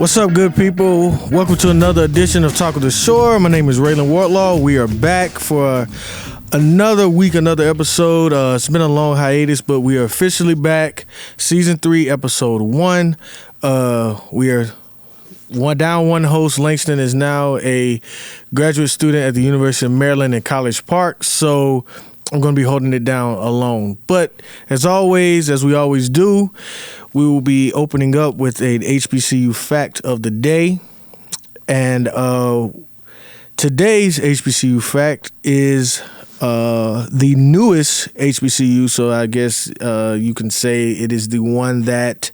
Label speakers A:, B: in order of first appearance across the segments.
A: What's up, good people? Welcome to another edition of Talk of the Shore. My name is Ralan Wartlaw. We are back for another week, another episode. It's been a long hiatus, but we are officially back. Season 3, episode 1. We are one host. Langston is now a graduate student at the University of Maryland in College Park, so I'm going to be holding it down alone. But as always, as we always do, we will be opening up with an HBCU fact of the day. And today's HBCU fact is the newest HBCU. So I guess you can say it is the one that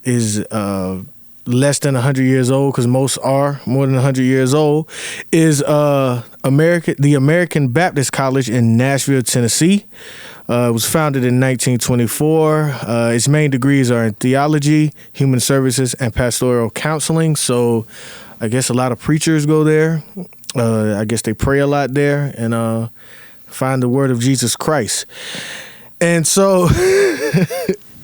A: is less than 100 years old, because most are more than 100 years old, is the American Baptist College in Nashville, Tennessee. It was founded in 1924. Its main degrees are in theology, human services, and pastoral counseling. So I guess a lot of preachers go there. I guess they pray a lot there and find the word of Jesus Christ. And so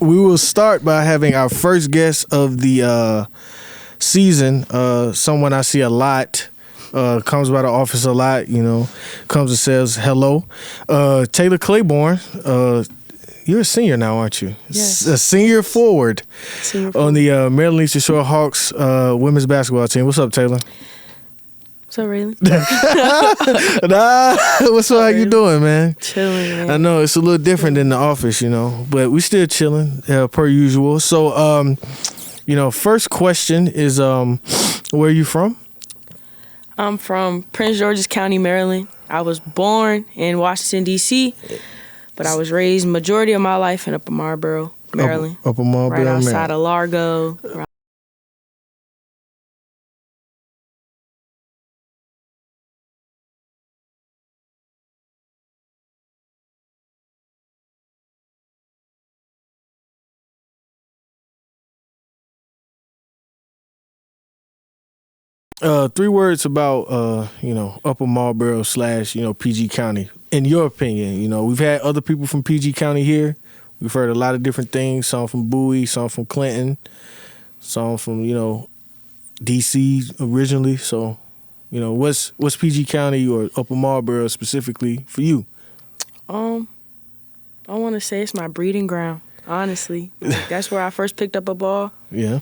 A: we will start by having our first guest of the season, someone I see a lot. Comes by the office a lot, comes and says hello. Taylor Clayborne, you're a senior now, aren't you?
B: Yes.
A: A senior forward on the Maryland Eastern Shore Hawks women's basketball team. What's up, Taylor?
B: What's up, Ralan?
A: What's up? How you doing, man?
B: Chilling, man.
A: I know it's a little different than the office, but we still chilling per usual. So, first question is, where are you from?
B: I'm from Prince George's County, Maryland. I was born in Washington, D.C., but I was raised majority of my life in Upper Marlboro, Maryland.
A: Upper Marlboro,
B: right outside
A: Maryland.
B: of Largo.
A: Three words about Upper Marlboro / PG County. In your opinion, we've had other people from PG County here. We've heard a lot of different things. Some from Bowie, some from Clinton, some from DC originally. So, what's PG County or Upper Marlboro specifically for you?
B: I want to say it's my breeding ground. Honestly, that's where I first picked up a ball.
A: Yeah.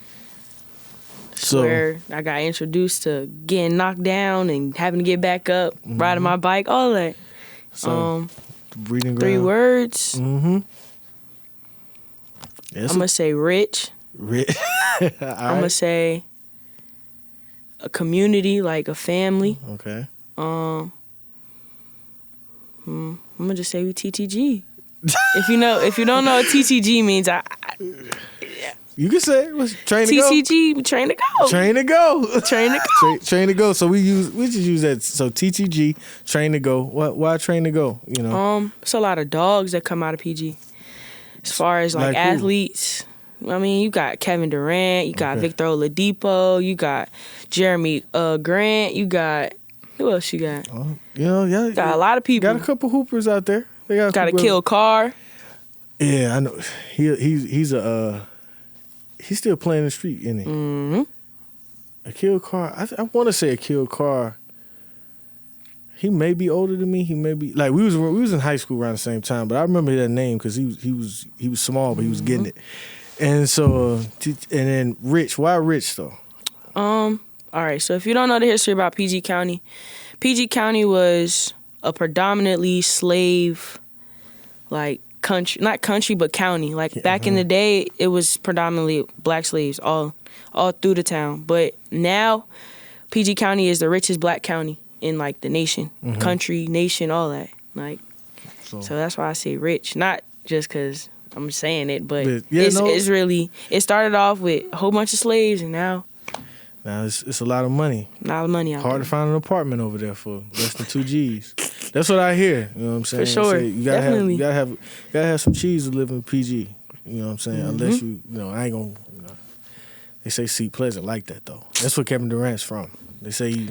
A: So,
B: where I got introduced to getting knocked down and having to get back up, riding my bike, all that.
A: So, breeding ground.
B: 3 words.
A: Mm-hmm.
B: I'm going to say rich.
A: Rich.
B: I'm going to say a community, like a family.
A: Okay.
B: I'm going to just say we TTG. if you don't know what TTG means,
A: you can say it was train to go.
B: TTG, train to go.
A: Train to go.
B: Train to go.
A: Train to go. So we just use that. So TTG, train to go. Why train to go?
B: It's a lot of dogs that come out of PG. As far as like athletes, I mean, you got Kevin Durant, you got Victor Oladipo, you got Jeremy Grant, you got who else you got? Got a lot of people.
A: Got a couple hoopers out there. They got
B: a Kill Carr.
A: Yeah, I know. He's still playing the street, isn't he?
B: Mm-hmm.
A: Akil Carr. I want to say Akil Carr. He may be older than me. He may be we was in high school around the same time. But I remember that name because he was small, but he was getting it. And so and then Rich. Why Rich though?
B: All right. So if you don't know the history about PG County was a predominantly slave, country, not country, but county. Back in the day, it was predominantly black slaves all through the town. But now, PG County is the richest black county in the nation, country, nation, all that. So that's why I say rich, not just because I'm saying it, but it's really, it started off with a whole bunch of slaves, and now
A: it's a lot of money.
B: A lot of money out there.
A: Hard to find an apartment over there for less than 2 G's. That's what I hear. You know what I'm saying?
B: For sure.
A: You gotta have some cheese to live in PG. You know what I'm saying? Unless I ain't gonna. They say Seat Pleasant like that though. That's where Kevin Durant's from. They say he.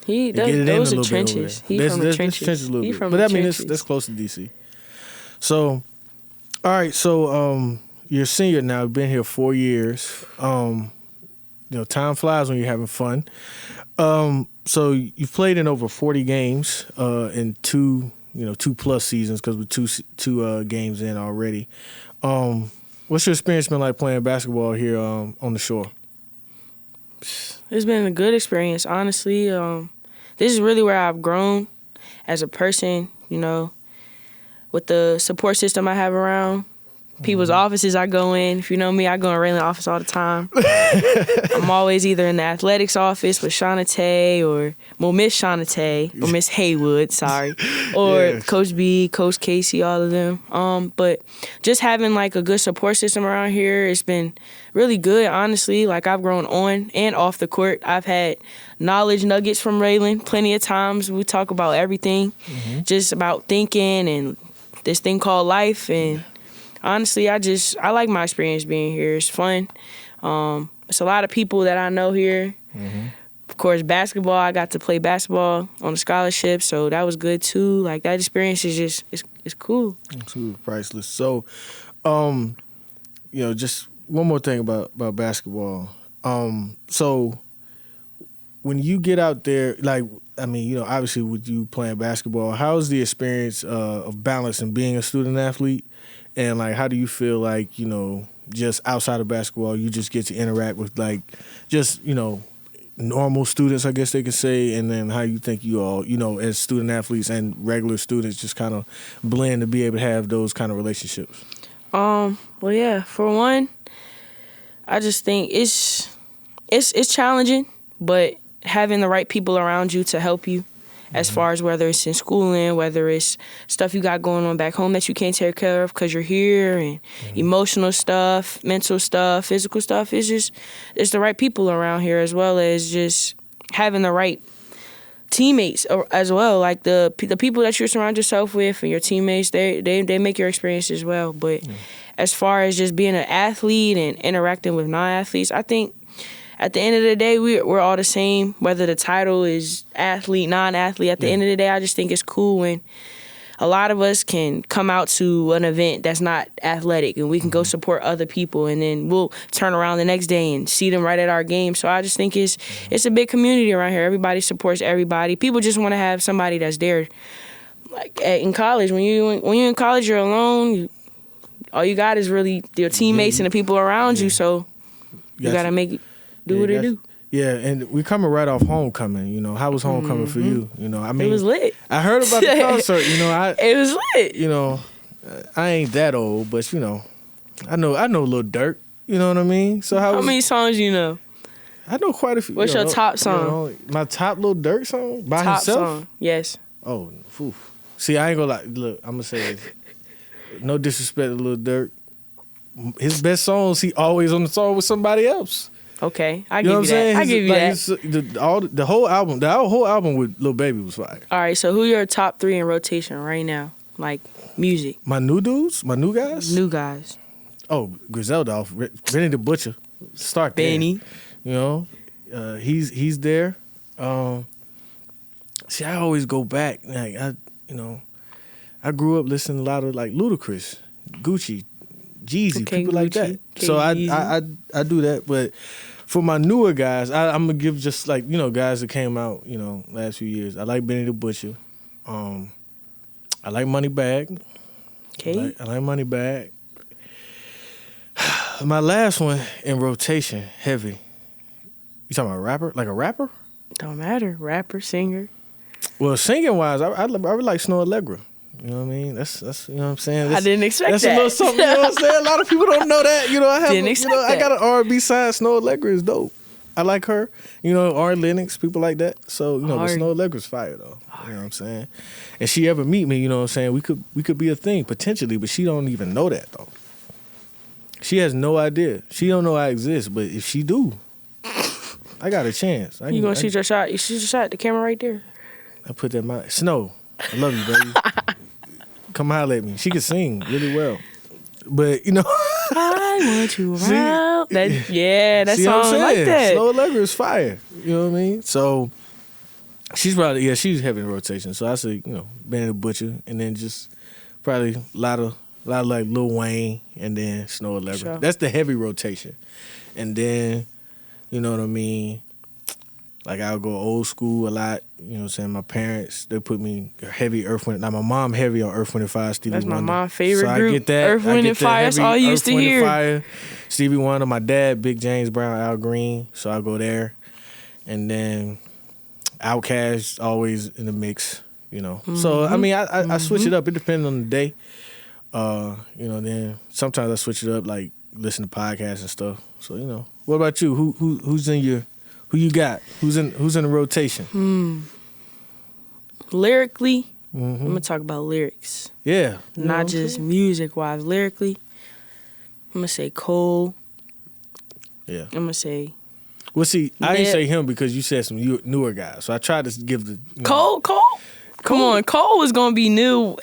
B: He
A: get it
B: those
A: in a
B: are
A: little
B: trenches.
A: bit over there.
B: He from the trenches.
A: A little
B: He
A: bit.
B: from
A: But
B: the
A: I mean
B: trenches.
A: that's close to DC. So, all right. So you're a senior now. You've been here 4 years. Time flies when you're having fun. So you've played in over 40 games in 2+ seasons because we're two games in already. What's your experience been like playing basketball here on the shore?
B: It's been a good experience, honestly. This is really where I've grown as a person, with the support system I have around. People's offices I go in. If you know me, I go in Ralan office all the time. I'm always either in the athletics office with Shawnate or Miss Shawnate or Miss Haywood, sorry, or Coach B, Coach Casey, all of them. But just having like a good support system around here, it's been really good, honestly. Like I've grown on and off the court. I've had knowledge nuggets from Ralan plenty of times. We talk about everything, just about thinking and this thing called life. And honestly, I like my experience being here. It's fun. It's a lot of people that I know here. Of course, basketball, I got to play basketball on a scholarship, so that was good too. Like that experience is just it's cool.
A: Absolutely priceless. So, just one more thing about basketball. So when you get out there, obviously with you playing basketball, how is the experience of balancing being a student athlete? And, like, how do you feel like, just outside of basketball, you just get to interact with, like, just, normal students, I guess they could say, and then how you think you all, as student athletes and regular students just kind of blend to be able to have those kind of relationships?
B: Well, yeah, for one, I just think it's challenging, but having the right people around you to help you, as far as whether it's in schooling, whether it's stuff you got going on back home that you can't take care of because you're here, and emotional stuff, mental stuff, physical stuff. It's the right people around here, as well as just having the right teammates as well. Like the people that you surround yourself with and your teammates, they make your experience as well. But as far as just being an athlete and interacting with non-athletes, I think at the end of the day, we're all the same, whether the title is athlete, non-athlete. At the end of the day, I just think it's cool when a lot of us can come out to an event that's not athletic and we can go support other people, and then we'll turn around the next day and see them right at our game. So I just think it's a big community around here. Everybody supports everybody. People just want to have somebody that's there. Like in college, when you're in college, you're alone. All you got is really your teammates and the people around you. So you got to make it. Do what it do.
A: Yeah, and we coming right off homecoming. How was homecoming for you?
B: It was lit.
A: I heard about the concert.
B: It was lit.
A: I ain't that old, but I know Lil Durk. You know what I mean? So how
B: many songs you know?
A: I know quite a few.
B: What's your top song?
A: My top Lil Durk song by
B: top
A: himself.
B: Song. Yes.
A: Oh, oof. See, I ain't gonna lie. Look, I'm gonna say this. No disrespect to Lil Durk. His best songs, he always on the song with somebody else.
B: Okay, I give you that. I give you
A: that. The whole album with Lil Baby was fire.
B: All right, so who your top 3 in rotation right now? Like music.
A: My new dudes, my new guys.
B: New guys.
A: Oh, Griselda, Benny the Butcher. Start there.
B: Benny.
A: He's there. See, I always go back. Like I grew up listening to a lot of like Ludacris, Gucci, Jeezy, people like that. So I do that, but for my newer guys, I'm gonna give just like guys that came out last few years. I like Benny the Butcher. I like Moneybagg.
B: Okay.
A: I like Moneybagg. My last one in rotation, heavy. You talking about rapper? Like a rapper?
B: Don't matter, rapper, singer.
A: Well, singing wise, I really like Snow Allegra. You know what I mean? That's you know what I'm saying.
B: I didn't expect
A: that's
B: that.
A: A little something. You know what I'm saying? A lot of people don't know that.
B: Didn't expect that.
A: I got an R&B side. Snow Allegra is dope. I like her. R. Lennox, people like that. So but Snow Allegra's fire though. You know what I'm saying? And she ever meet me, you know what I'm saying? We could be a thing potentially, but she don't even know that though. She has no idea. She don't know I exist, but if she do, I got a chance.
B: You gonna shoot your shot? You shoot your shot. The camera right there.
A: I put that in my Snow. I love you, baby. Come holler at me. She can sing really well. But,
B: I want you around. That song like that.
A: Snow Allegra is fire. You know what I mean? So, she's probably, she's heavy in rotation. So, I say, Benny the Butcher. And then just probably a lot of A lot of like Lil Wayne and then Snow Allegra.
B: Sure.
A: That's the heavy rotation. And then, you know what I mean? Like I'll go old school a lot. You know what I'm saying? My parents, they put me heavy Earth, Wind. Now my mom heavy on Earth, Wind and Fire, Stevie
B: That's
A: Wonder.
B: my mom's favorite
A: so
B: group.
A: I get that.
B: Earth, Wind and Fire. That's all I used to hear.
A: Fire, Stevie Wonder. My dad, Big James Brown, Al Green. So I go there. And then Outkast always in the mix. You know. So I mean, I switch it up. It depends on the day. You know. Then sometimes I switch it up, like listen to podcasts and stuff. So you know. What about you? Who's in your? Who you got? Who's in the rotation?
B: Lyrically, I'm gonna talk about lyrics.
A: Yeah.
B: Not just music wise. Lyrically, I'm gonna say Cole.
A: Yeah.
B: I'm gonna say
A: Well, see, I didn't say him because you said some newer guys. So I tried to give the
B: Cole. Come on, Cole was gonna be new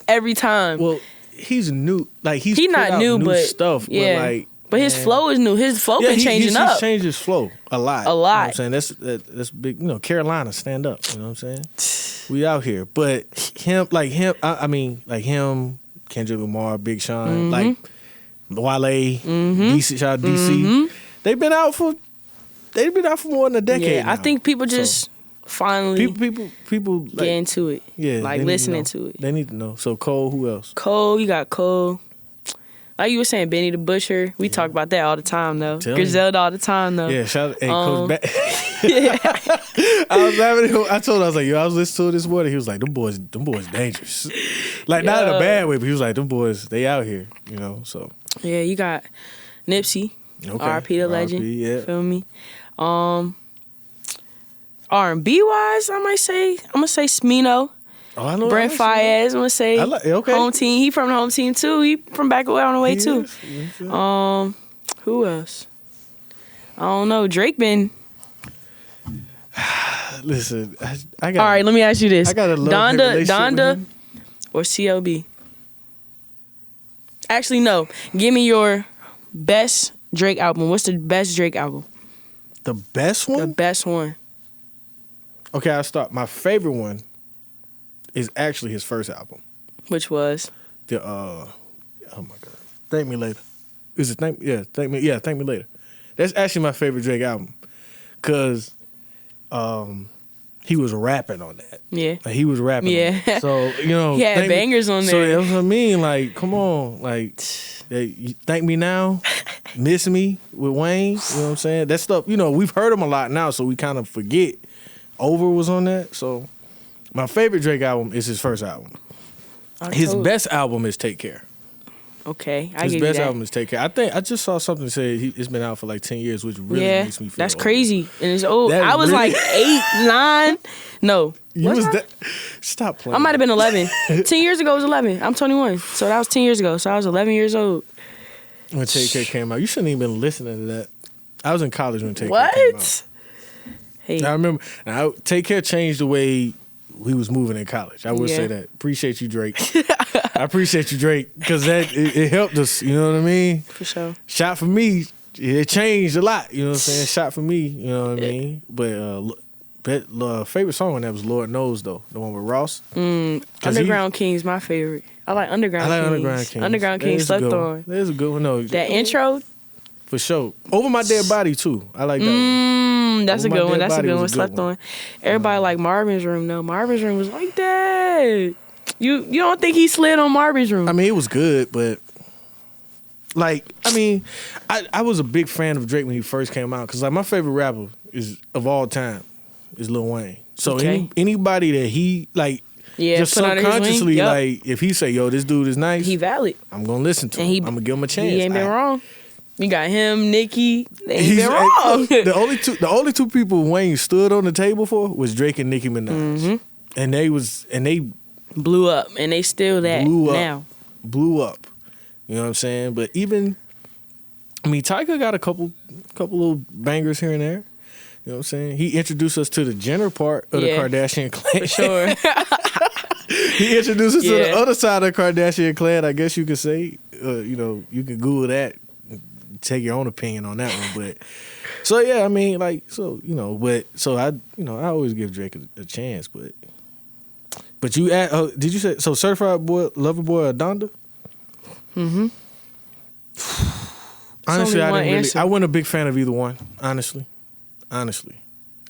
B: every time.
A: Well, he's new. Like he's
B: not
A: out
B: new, but
A: stuff.
B: yeah. But his
A: man.
B: flow is new. His flow been changing up.
A: He's changed his flow a lot.
B: A lot.
A: You know what I'm saying? That's big. You know, Carolina, stand up. You know what I'm saying? We out here. But I mean, like him, Kendrick Lamar, Big Sean, like Wale, DC, shout out DC. They've been out for more than a decade.
B: Yeah,
A: now.
B: I think people just finally
A: people like,
B: get into it.
A: Yeah,
B: like listening to it.
A: They need to know. So Cole, who else?
B: Cole, you got Cole. Like you were saying, Benny the Butcher. We talk about that all the time, though. Griselda all the time, though.
A: Yeah, shout out, hey, Coach Back. I was laughing at him. I told him, I was like, yo, I was listening to it this morning. He was like, them boys dangerous. Like, not in a bad way, but he was like, them boys, they out here, you know, so.
B: Yeah, you got Nipsey.
A: Okay.
B: R.I.P. the legend.
A: R.I.P., yeah.
B: Feel me? R&B wise, I'm gonna say Smino.
A: Oh, I know.
B: Brent Fayez, I'm gonna say
A: okay.
B: home team. He from the home team too. He from back away on the way too. Who else? I don't know. Drake been.
A: Listen, I got.
B: All right, let me ask you this:
A: I got a
B: Donda or CLB? Actually, no. Give me your best Drake album. What's the best Drake album?
A: The best one?
B: The best one.
A: Okay, I'll start. My favorite one is actually his first album.
B: Which was?
A: Oh my God. Thank Me Later. Is it Thank Me Later. That's actually my favorite Drake album. Cause he was rapping on that.
B: Yeah.
A: Like, he was rapping.
B: Yeah.
A: On that. So, you know,
B: he had bangers on there.
A: So that's what I mean. Like, come on. Like, you Thank Me Now, Miss Me with Wayne. You know what I'm saying? That stuff, you know, we've heard him a lot now, so we kind of forget. Over was on that. So my favorite Drake album is his first album. His best album is Take Care.
B: Okay,
A: His best album is Take Care. I think I just saw something say it's been out for like 10 years, which really makes me feel
B: that's
A: old.
B: crazy. And it's old.
A: That
B: I was
A: really-
B: like 8, 9. No.
A: You was that? Stop playing.
B: I might have been 11. 10 years ago I was 11. I'm 21. So that was 10 years ago. So I was 11 years old.
A: When Take Care came out. You shouldn't even been listening to that. I was in college when Take Care came out.
B: Hey.
A: I remember. Take Care changed the way we was moving in college. I would say that. Appreciate you, Drake. I appreciate you, Drake, because it helped us. You know what I mean?
B: For sure.
A: Shot for me, it changed a lot. You know what I'm saying? Shot for me. You know what I mean? But favorite song on that was Lord Knows though, the one with Ross.
B: Underground King's my favorite. I like Underground Kings. Underground King slept on.
A: There's a good one. No,
B: that intro.
A: For sure. Over My Dead Body too. I like that one.
B: That's a good one. That's a good one. Slept on. Everybody like Marvin's Room. No, Marvin's Room was like that. You don't think he slid on Marvin's Room?
A: I mean, it was good, but like, I mean, I was a big fan of Drake when he first came out because like my favorite rapper of all time is Lil Wayne. So anybody that he like, just subconsciously like, if he say, "Yo, this dude is nice,"
B: he valid.
A: I'm gonna listen to him. I'm gonna give him a chance.
B: He ain't been wrong. You got him, Nicki. They ain't been wrong.
A: The only two people Wayne stood on the table for was Drake and Nicki Minaj, and they
B: blew up, and they still that now.
A: Blew up. You know what I'm saying? But even, I mean, Tyga got a couple little bangers here and there. You know what I'm saying? He introduced us to the Jenner part of the Kardashian clan.
B: For sure.
A: He introduced us to the other side of the Kardashian clan, I guess you could say. You know, you can Google that. Take your own opinion on that one, but so yeah, I mean, like, so you know, but so I always give Drake a chance, but you did you say so? Certified Boy, Lover Boy, or Donda?
B: Mm-hmm.
A: Honestly,
B: only one answer.
A: I wasn't a big fan of either one. Honestly, I wasn't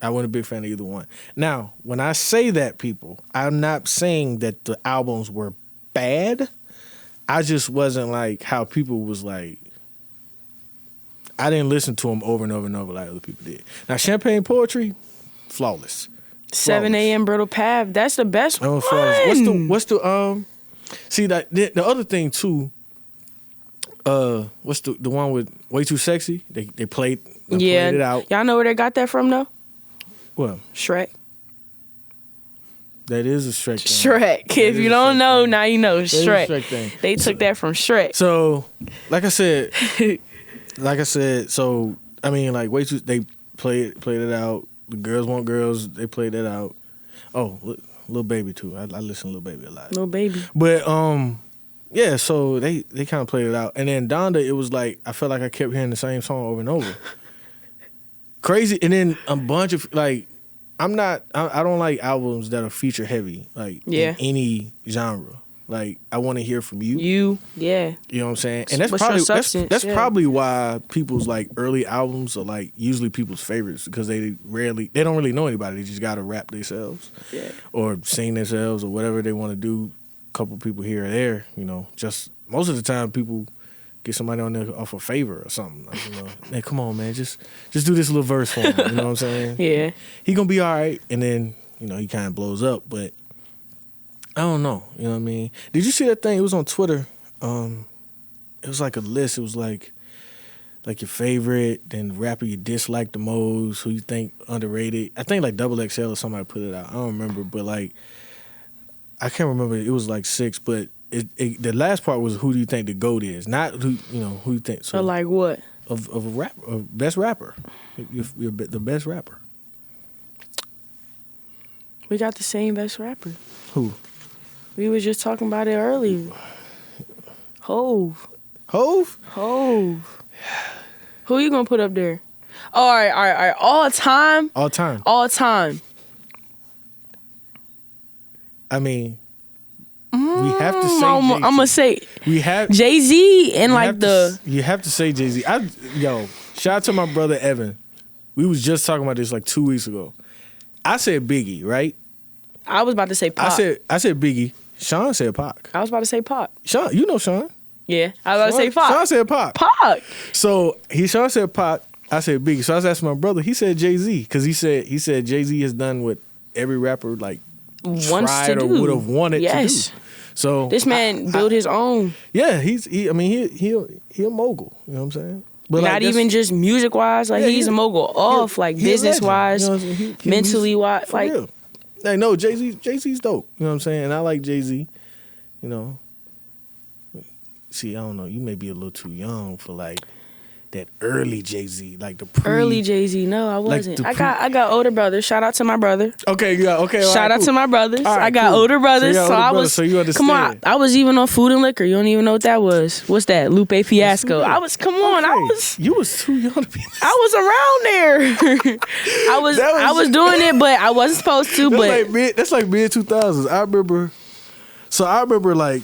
A: a big fan of either one. Now, when I say that, people, I'm not saying that the albums were bad. I just wasn't like how people was like. I didn't listen to them over and over and over like other people did. Now, Champagne Poetry, flawless.
B: 7 a.m. Brittle Path. That's the best one.
A: What's the see that the other thing too, what's the one with Way Too Sexy? They played it out.
B: Y'all know where they got that from though?
A: Well,
B: Shrek.
A: That is a Shrek thing.
B: Shrek. If you don't know, now you know. Shrek.
A: Shrek thing.
B: They took that from Shrek.
A: So, like I said, so I mean, like they played it out. The Girls Want Girls, they played that out. Oh, Lil Baby too. I listen to Lil Baby a lot.
B: Lil Baby.
A: But yeah. So they kind of played it out, and then Donda, it was like I felt like I kept hearing the same song over and over. Crazy, and then a bunch of like. I don't like albums that are feature heavy, like in any genre. Like I want to hear from you.
B: Yeah.
A: You know what I'm saying? And that's
B: What's
A: probably why people's like early albums are like usually people's favorites because they don't really know anybody. They just gotta rap themselves, or sing themselves or whatever they want to do. A couple people here or there, you know. Just most of the time, people get somebody on there off a favor or something. Like, you know, man, come on, man, just do this little verse for him. You know what I'm saying?
B: Yeah.
A: He gonna be all right, and then he kind of blows up. But I don't know. You know what I mean? Did you see that thing? It was on Twitter. It was like a list. It was like your favorite, then rapper you dislike the most, who you think underrated. I think like Double XL or somebody put it out. I don't remember, but like I can't remember. It was like 6, but. The last part was who do you think the GOAT is, not who you think. So
B: like what
A: of a rapper, of best rapper, you're the best rapper.
B: We got the same best rapper.
A: Who?
B: We was just talking about it earlier. Hove. Who you gonna put up there? All right. All time.
A: I mean. We have to say
B: I'm gonna say
A: we have
B: Jay-Z and
A: you have to say Jay-Z. Shout out to my brother Evan. We was just talking about this like 2 weeks ago. I said Biggie, right?
B: I was about to say Pac.
A: I said Biggie. Sean said Pac.
B: I was about to say Pac.
A: Sean, you know Sean.
B: Yeah, I was about to say Pac.
A: Sean said Pac.
B: Pac.
A: So Sean said Pac. I said Biggie. So I was asking my brother. He said Jay-Z because he said Jay-Z has done what every rapper like
B: wants to do
A: or would have wanted to do. So
B: this man built his own.
A: Yeah, he a mogul. You know what I'm saying? But
B: not even just music wise, like he's a mogul off, like business wise, you know mentally wise, like
A: real. Like no, Jay-Z's dope. You know what I'm saying? And I like Jay-Z. You know. See, I don't know. You may be a little too young for like that early Jay-Z, like the
B: early Jay-Z. No, I wasn't. I got older brothers. Shout out to my brother.
A: Okay, yeah, okay.
B: Shout out to my brothers. Right, I got older brothers, so I was.
A: So you understand.
B: Come on, I was even on Food and Liquor. You don't even know what that was. What's that? Lupe Fiasco. I was. Come on, okay.
A: You was too young to be.
B: I was around there. I was doing it, but I wasn't supposed to.
A: That's like mid 2000s. I remember like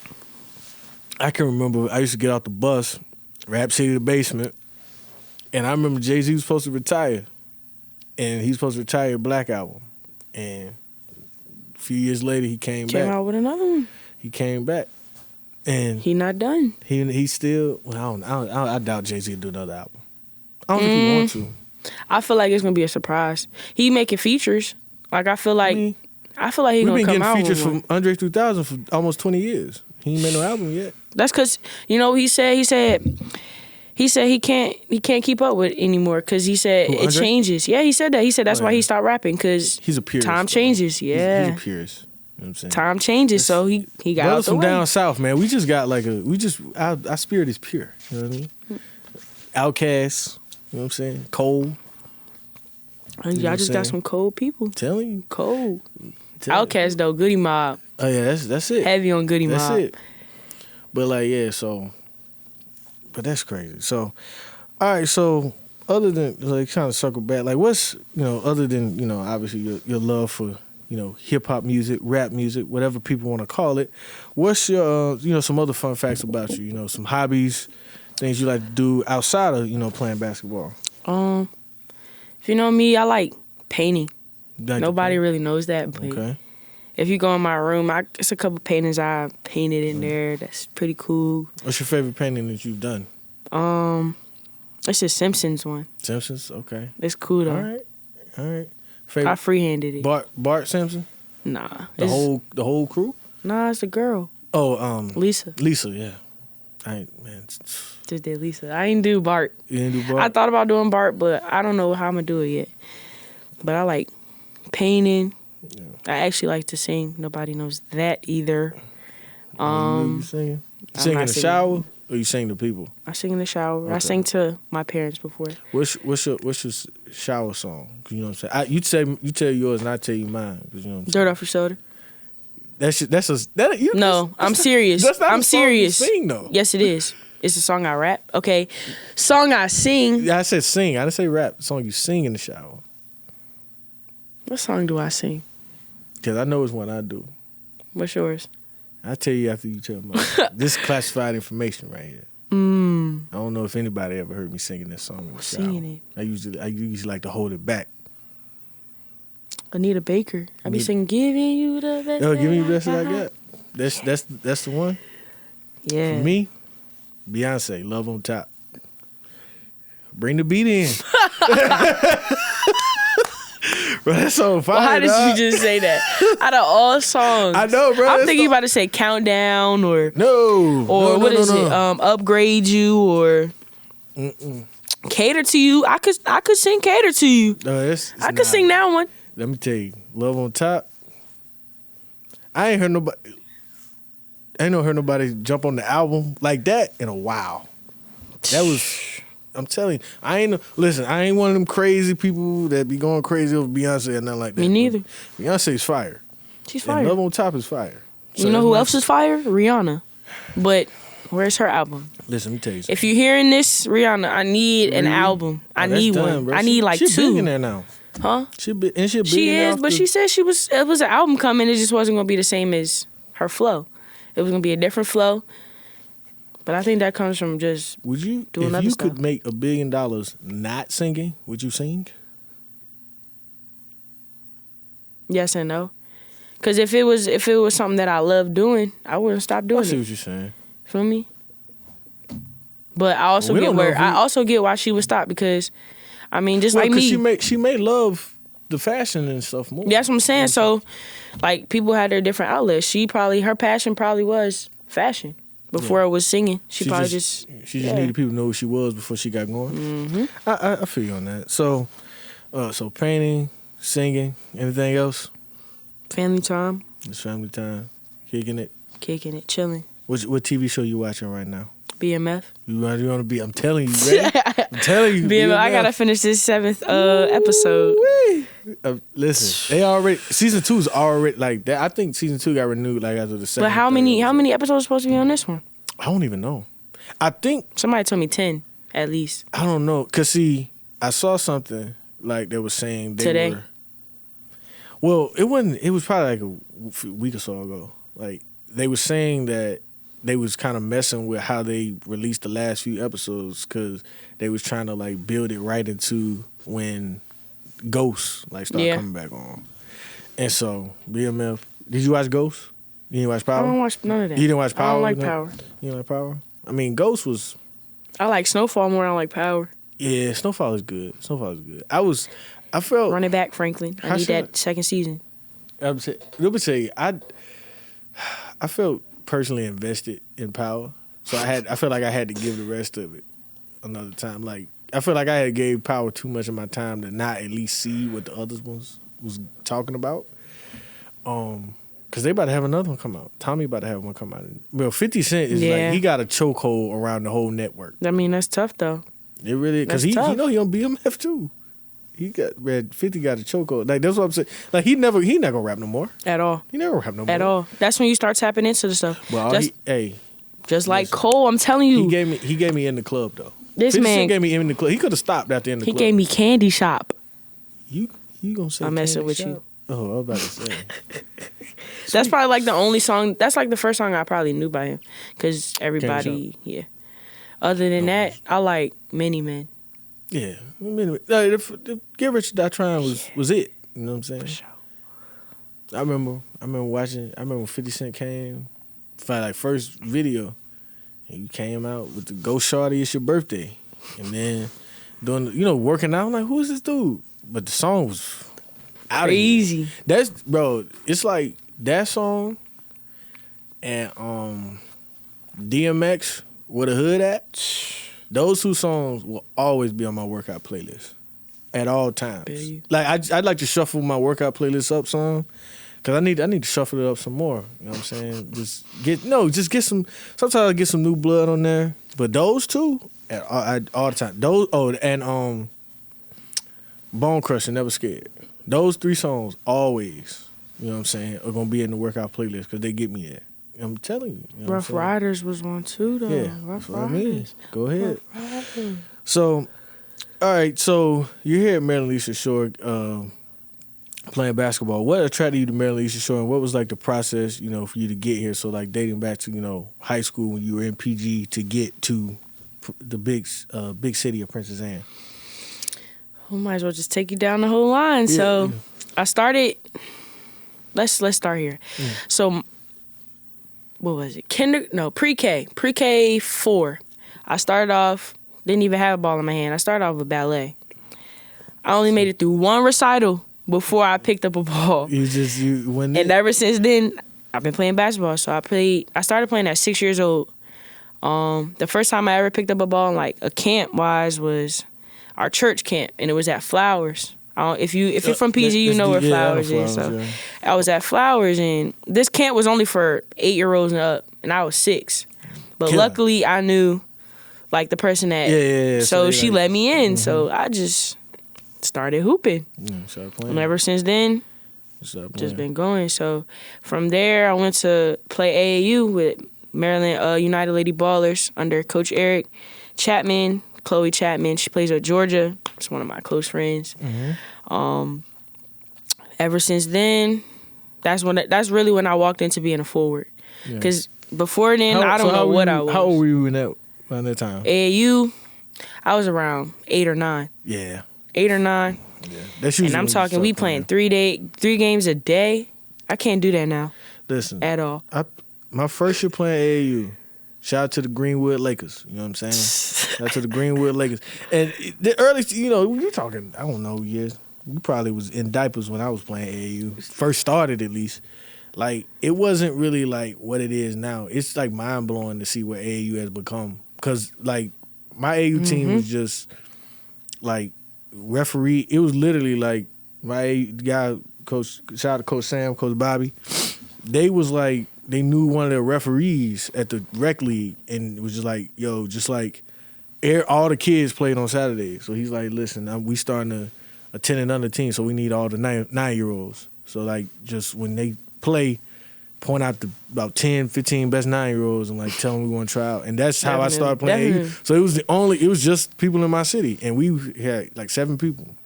A: I can remember I used to get out the bus, Rap City the Basement. And I remember Jay-Z was supposed to retire. And he's supposed to retire a Black Album. And a few years later, he came back.
B: Came out with another one.
A: He came back. And
B: he not done.
A: He still, I doubt Jay-Z will do another album. I don't think he wants to.
B: I feel like it's going to be a surprise. He making features. Like, I feel like he's going to come out with
A: We've been getting features from Andre 3000 for almost 20 years. He ain't made no album yet.
B: That's because, he said he can't keep up with it anymore because he said it changes. Yeah, he said that. He said that's why he stopped rapping because
A: he's a purist.
B: Time changes. Yeah,
A: he's a purist. You know what I'm saying?
B: Time changes, so he got out the
A: from
B: way.
A: down south, man. We just got like our spirit is pure. You know what I mean? Outcasts. You know what I'm saying? Cold.
B: Y'all just got some cold people.
A: Telling you,
B: cold. Outcast though, Goody Mob.
A: Oh yeah, that's it.
B: Heavy on Goody Mob.
A: That's it. But like so. But that's crazy. So, all right. So, other than like trying to circle back, like what's other than obviously your love for hip hop music, rap music, whatever people want to call it. What's your, some other fun facts about you? Some hobbies, things you like to do outside of, playing basketball.
B: If you know me, I like painting.
A: Like
B: Nobody really knows that, but
A: Okay.
B: if you go in my room, it's a couple paintings I painted in there. That's pretty cool.
A: What's your favorite painting that you've done?
B: It's a Simpsons one.
A: Simpsons. Okay.
B: It's cool though.
A: All right.
B: I
A: Favorite
B: freehanded it.
A: Bart Simpson.
B: Nah.
A: The whole crew.
B: Nah, it's a girl.
A: Oh,
B: Lisa.
A: Lisa. Yeah.
B: Just did Lisa. I ain't do Bart.
A: You didn't do Bart.
B: I thought about doing Bart, but I don't know how I'm gonna do it yet. But I like painting.
A: Yeah.
B: I actually like to sing. Nobody knows that either.
A: You singing? You sing in the
B: singing.
A: shower or you sing to people?
B: I sing in the shower.
A: Okay.
B: I sang to my parents before.
A: What's your shower song? 'Cause you know what I'm saying. You tell yours and I tell you mine. 'Cause you know what I'm saying.
B: Dirt off your shoulder. I'm serious.
A: That's not
B: I'm
A: a song
B: serious.
A: You sing though.
B: Yes, it is. It's a song I rap. Okay, song I sing.
A: Yeah, I said sing. I didn't say rap. The song you sing in the shower.
B: What song do I sing?
A: Because I know it's one I do.
B: What's yours?
A: I'll tell you after you tell me. This is classified information right here. I don't know if anybody ever heard me singing this song in the shower.
B: Singing it.
A: I usually like to hold it back.
B: Anita Baker. I be singing, giving you the best.
A: Yo, give me the best that I got. That's the one.
B: Yeah.
A: For me, Beyonce, Love on Top. Bring the beat in. Bro, that's so fire.
B: Well, how did
A: dog.
B: you just say that? Out of all songs.
A: I know, bro.
B: I'm thinking you about to say Countdown or
A: No.
B: what is it? Upgrade You or Cater to You. I could sing Cater to You.
A: No,
B: I could sing that one.
A: Let me tell you, Love on Top. I ain't heard nobody jump on the album like that in a while. That was, I'm telling you, I ain't one of them crazy people that be going crazy over Beyonce or nothing like that.
B: Me neither.
A: Beyonce's fire.
B: She's
A: And
B: fire.
A: Love on Top is fire. So
B: You know
A: that's
B: who
A: my-
B: else is fire? Rihanna. But where's her album?
A: Listen, let me tell you something.
B: If you're hearing this, Rihanna, I need an album. I
A: That's
B: need
A: done,
B: one.
A: bro.
B: I need like
A: she
B: two.
A: Big in there now.
B: Huh?
A: She a billionaire
B: She is,
A: off
B: but
A: the-
B: she said it was an album coming. It just wasn't gonna be the same as her flow. It was gonna be a different flow. But I think that comes from just
A: Would you,
B: doing
A: if
B: other
A: you
B: stuff.
A: could make $1 billion not singing, would you sing?
B: yes and no. Cause if it was something that I loved doing, I wouldn't stop
A: I
B: doing
A: see
B: it.
A: what you're saying.
B: Feel me? But I also
A: We don't know if
B: I
A: we-
B: also get why she would stop because, I mean, just like
A: 'cause
B: me.
A: she may love the fashion and stuff more.
B: That's what I'm saying. So, like, people had their different outlets. Her passion probably was fashion before it was singing. She probably just
A: needed people to know who she was before she got going. Mm-hmm. I feel you on that. So, so painting, singing, anything else?
B: family time,
A: It's family time, kicking it.
B: chilling.
A: What TV show you watching right now?
B: BMF.
A: You want to be? I'm telling you, ready? I'm telling you,
B: BMF. I gotta finish this 7th episode.
A: Listen, they already season 2 is already like that. I think season 2 got renewed like after the second.
B: But how many episodes are supposed to be on this one?
A: I don't even know. I think
B: Somebody told me 10 at least.
A: I don't know. Cause see, I saw something like they were saying they
B: Today?
A: were. Well, it wasn't. It was probably like a week or so ago. Like they were saying that they was kind of messing with how they released the last few episodes because they was trying to like build it right into when Ghosts like start coming back on. And so BMF. Did you watch Ghosts? You didn't watch Power?
B: I don't watch none of that.
A: You didn't watch Power?
B: I don't like
A: No?
B: Power.
A: You didn't like Power? I mean, Ghost was.
B: I like Snowfall more than I like Power.
A: Yeah, Snowfall is good. Snowfall is good. I felt.
B: Run it back, Franklin. I
A: How
B: need
A: should
B: that second season.
A: Let me tell you, I felt personally invested in Power, so I felt like I had to give the rest of it another time. Like I feel like I had gave Power too much of my time to not at least see what the other ones was talking about. Cause they about to have another one come out. Tommy about to have one come out. Well, 50 Cent is like he got a chokehold around the whole network.
B: I mean, that's tough though.
A: It really because he know he on BMF too. 50 got a chokehold. Like that's what I'm saying. Like he never gonna rap no more.
B: At all.
A: He never rap no more
B: At all. That's when you start tapping into the stuff.
A: Well,
B: Just like Cole, I'm telling you.
A: He gave me in the club though.
B: This
A: 50
B: man
A: Cent gave me in the club. He could have stopped at the end of the
B: He
A: club.
B: gave me Candy Shop.
A: You gonna say
B: I'm messing
A: Candy
B: with
A: Shop?
B: you.
A: Oh, I was about to say.
B: That's probably like the only song. That's like the first song I probably knew by him, cause everybody, yeah. Other than that, I like Many Men.
A: Yeah, the Get Rich or Die Trying was it. You know what I'm saying?
B: For sure.
A: I remember watching. I remember when 50 Cent came, like first video, and you came out with the Go Shawty, It's Your Birthday, and then doing working out. I'm like, who is this dude? But the song was out
B: Crazy.
A: of here. That's bro. It's like that song and DMX Where the Hood At. Those two songs will always be on my workout playlist at all times. Like I'd like to shuffle my workout playlist up some, cause I need to shuffle it up some more. You know what I'm saying? Just get some. Sometimes I get some new blood on there, but those two all the time. Those and Bone Crusher, Never Scared. Those three songs always, you know what I'm saying, are gonna be in the workout playlist because they get me there. I'm telling you. You know
B: Rough Riders was one too, though.
A: Yeah,
B: Rough
A: Riders. I mean. Go ahead.
B: Riders.
A: So, all right. So you're here at Maryland Eastern Shore playing basketball. What attracted you to Maryland Eastern Shore, and what was like the process, for you to get here? So like dating back to high school when you were in PG to get to the big city of Princess Anne.
B: We might as well just take you down the whole line.
A: Yeah,
B: so I started. Let's start here. Yeah. So. What was it? Pre-K 4. I started off, didn't even have a ball in my hand. I started off with ballet. I only made it through one recital before I picked up a ball. And ever since then, I've been playing basketball. So I started playing at 6 years old. The first time I ever picked up a ball, like a camp-wise, was our church camp, and it was at Flowers. If you're from PG, you know where Flowers is. So I was at Flowers, and this camp was only for 8-year-olds and up, and I was 6. But luckily, I knew like the person that. So she let me in. Mm-hmm. So I just started hooping.
A: Started playing.
B: And ever since then, just been going. So from there, I went to play AAU with Maryland United Lady Ballers under Coach Eric Chapman. Chloe Chapman, she plays at Georgia. She's one of my close friends. Mm-hmm. Ever since then, that's really when I walked into being a forward. Because before then, I don't know what I was.
A: How old were you around that time?
B: AAU, I was around 8 or 9.
A: Yeah.
B: 8 or 9.
A: Yeah. That's usually.
B: And I'm talking, we playing 3 games a day. I can't do that now.
A: Listen.
B: At all.
A: My first year playing AAU. Shout out to the Greenwood Lakers. You know what I'm saying? Shout out to the Greenwood Lakers. And the early, you're talking, I don't know, years. You probably was in diapers when I was playing AAU. First started, at least. Like, it wasn't really, like, what it is now. It's, like, mind-blowing to see what AAU has become. Because, like, my AAU team was just, like, referee. It was literally, like, my AAU guy, Coach, shout out to Coach Sam, Coach Bobby. They was, like, they knew one of the referees at the rec league, and it was just like, yo, just like all the kids played on Saturdays. So he's like, listen, we starting to attend another team, so we need all the 9-year-olds. So like, just when they play, point out the about 10, 15 best 9-year-olds and like tell them we want to try out. And that's how I started playing. So it was just people in my city, and we had like 7 people.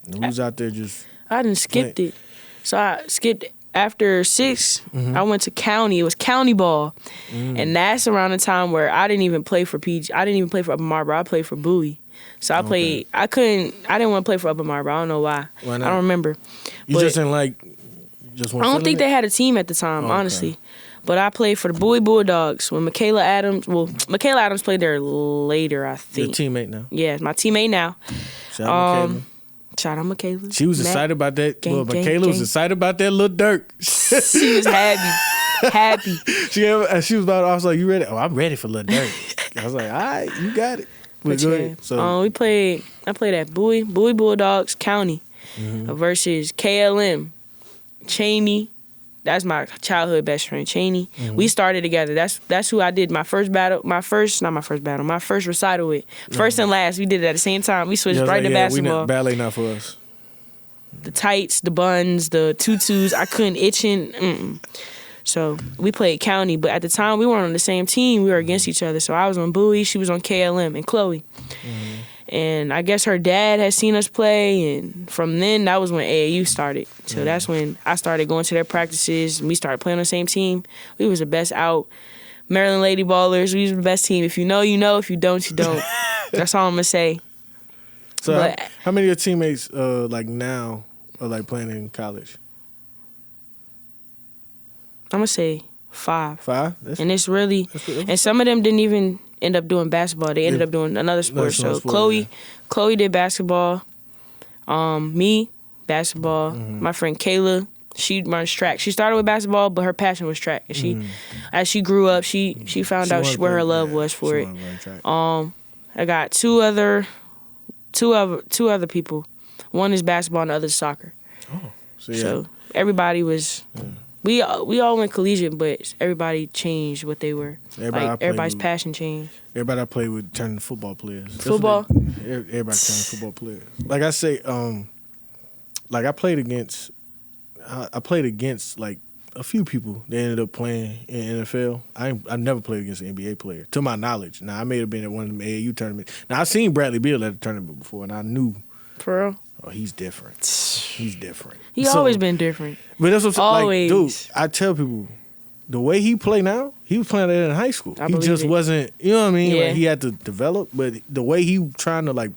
A: And we was out there just.
B: I done skipped it. So I skipped it. After 6, I went to county. It was county ball. And that's around the time where I didn't even play for PG. I didn't even play for Upper Marlboro. I played for Bowie. So I played. I didn't want to play for Upper Marlboro. I don't know why. Why not? I don't remember.
A: You just didn't like. I
B: don't think they had a team at the time, honestly. But I played for the Bowie Bulldogs when Michaela Adams. Well, Michaela Adams played there later, I think.
A: Your teammate now.
B: Yeah, my teammate now.
A: Shout out Michaela.
B: Shout out Michaela.
A: She was excited about that. Michaela was excited about that little Dirk.
B: She was happy.
A: She was about. I was like, "You ready?" Oh, I'm ready for Lil Dirk. I was like, "All right, you got it."
B: But yeah, so I played at Bowie Bulldogs County versus KLM Cheney. That's my childhood best friend, Cheney. We started together. That's who I did my first recital with. First and last, we did it at the same time. We switched right to basketball.
A: Ballet not for us.
B: The tights, the buns, the tutus, I couldn't itching. So we played county, but at the time we weren't on the same team. We were against each other. So I was on Bowie, she was on KLM, and Chloe. And I guess her dad had seen us play, and from then, that was when AAU started. So that's when I started going to their practices, and we started playing on the same team. We was the best out. Maryland Lady Ballers, we was the best team. If you know, you know. If you don't, you don't. That's all I'm going to say.
A: So how many of your teammates, like now, are like playing in college?
B: I'm going to say 5.
A: 5?
B: And it's really, and some of them didn't even end up doing basketball. They ended up doing another sport. So Chloe did basketball. Me, basketball. My friend Kayla, she runs track. She started with basketball, but her passion was track. And she, as she grew up, she found out where her love was for it. I got two other people. One is basketball and the other is soccer.
A: Oh,
B: so everybody was. We all went collegiate, but everybody changed what they were. Everybody's passion changed.
A: Everybody I played with turned football players.
B: Football?
A: Everybody turned football players. Like I say, like I played against like a few people that ended up playing in NFL. I never played against an NBA player, to my knowledge. Now, I may have been at one of them AAU tournaments. Now, I've seen Bradley Beal at a tournament before, and I knew.
B: For real?
A: Oh, he's different. He's different.
B: He's always been different.
A: But that's what
B: always.
A: Like, dude, I tell people, the way he play now, he was playing that in high school. He just wasn't, you know what I mean?
B: Yeah.
A: Like, he had to develop, but the way he trying to, like,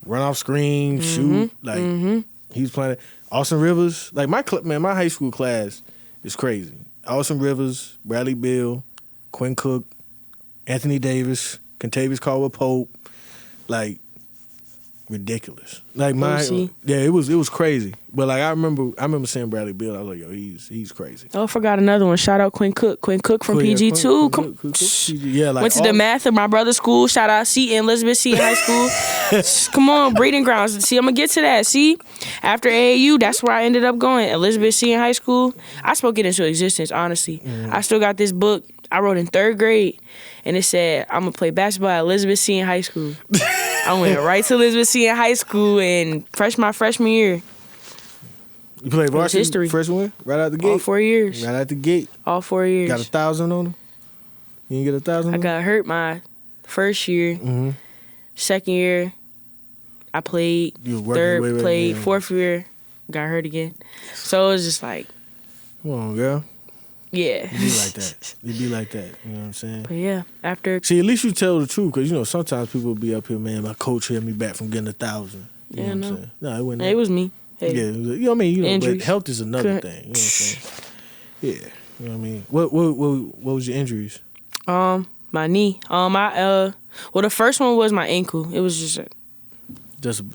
A: run off screen, shoot, like, he was playing it. Austin Rivers, like, my high school class is crazy. Austin Rivers, Bradley Beal, Quinn Cook, Anthony Davis, Contavious Caldwell-Pope, like, ridiculous. Like it was crazy. But like I remember seeing Bradley Beal. I was like, yo, he's crazy.
B: Oh, I forgot another one. Shout out Quinn Cook. Quinn Cook from PG too. Went to the math at my brother's school. Shout out Seton, Elizabeth Seton High School. Come on, breeding grounds. See, I'm gonna get to that. See, after AAU, that's where I ended up going. Elizabeth Seton High School. I spoke it into existence. Honestly, I still got this book I wrote in 3rd grade, and it said I'm gonna play basketball at Elizabeth Seton High School. I went right to Elizabeth Seton High School and my freshman year.
A: You played varsity freshman year? Right out the gate?
B: All 4 years.
A: Right out the gate?
B: All 4 years.
A: Got 1,000 on them? You didn't get 1,000
B: I got hurt my first year. Second year, I played. Third, played. 4th year, got hurt again. So it was just like.
A: Come on, girl.
B: Yeah.
A: You be like that. You be like that. You know what I'm saying?
B: But yeah, after.
A: See, at least you tell the truth, because, you know, sometimes people be up here, man, my coach held me back from getting 1,000. You know what I'm saying? No, it wasn't.
B: It was me. Hey.
A: Yeah, you know what I mean? You know, but health is another thing. You know what I'm saying? Yeah. You know what I mean? What was your injuries?
B: My knee. Well, the first one was my ankle. It was just.